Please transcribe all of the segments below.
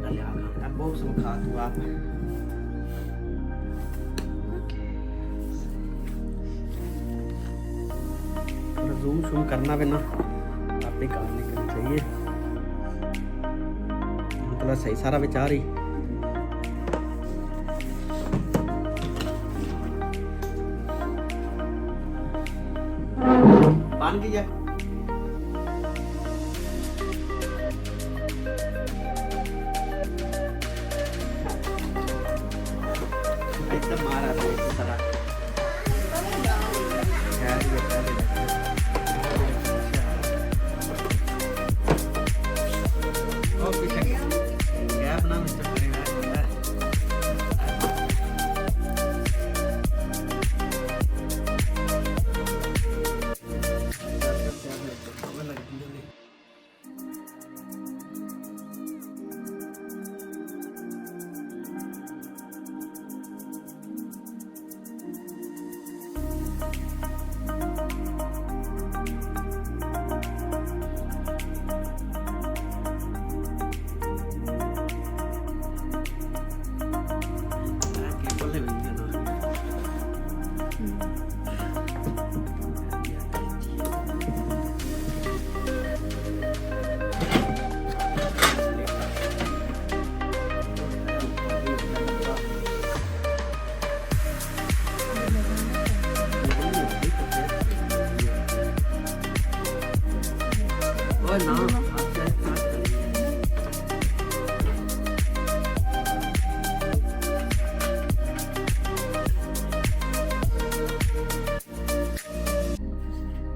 मैं लिया अब बहुत खा तू आप जूम शूम करना भी ना आपने कार निकलनी चाहिए मतलब सही सारा विचार ही बन गई है एकदम मारा था इसी तरह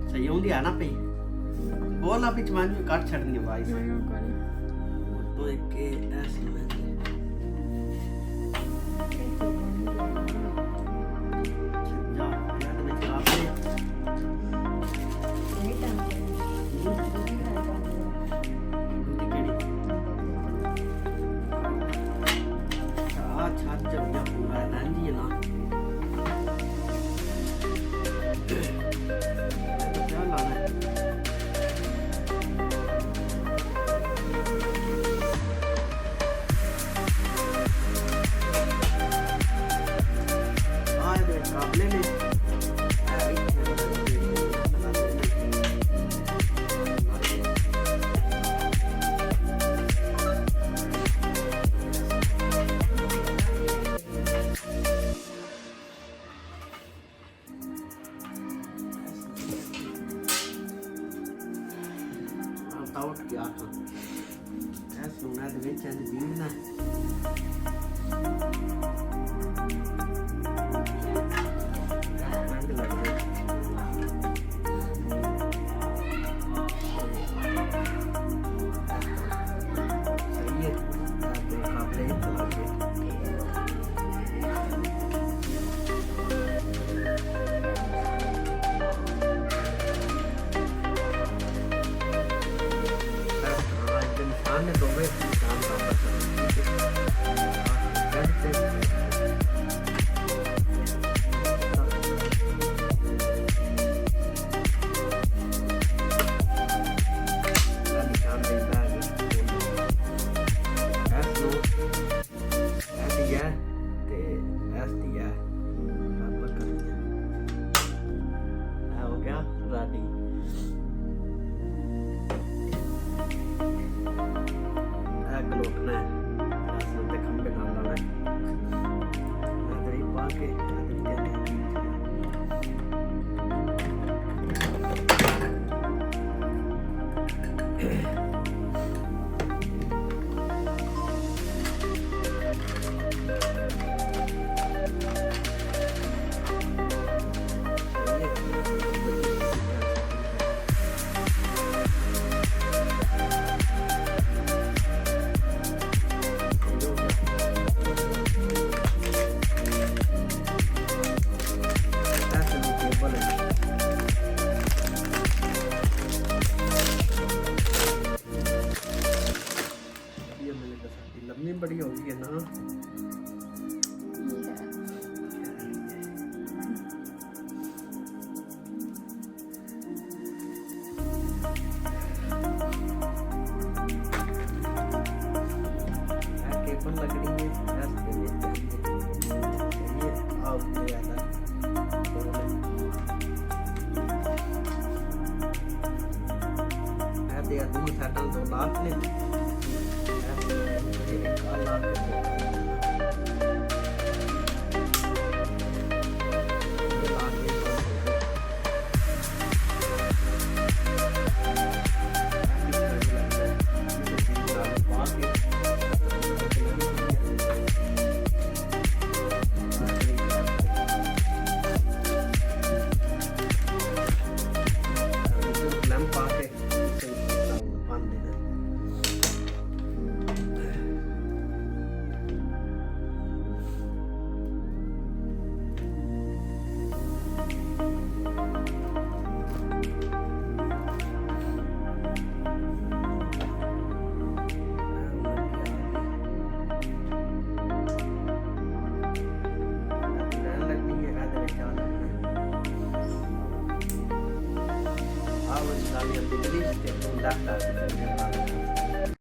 सही होंगी है ना पे बोल आप चमान में काट छड़नी है भाई तो एक के ऐसे में जा यार मैं खराब है अच्छा जब या पूरा नांदी है ना out क्या था ऐसे होना है तो चैन बीना तो वे काम हो गया राडी लोटना है रास्ते पे खंबे डाल लाना है इधर ही पा के लंबी बड़ी हो गई है ना ਜਾਮ ਲੱਗਣੀ ਹੈ ਰਸਤੇ ਵਿੱਚ ਇਹ ਆਉਟ ਤੇ ਆਦਾ ਆਦੇ ਆ ਦੂਰ ਸਾਟਲ ਤੋਂ ਲਾਸਟ ਨੇ ਇਹ ਕਾਲਾ I was studying the list and that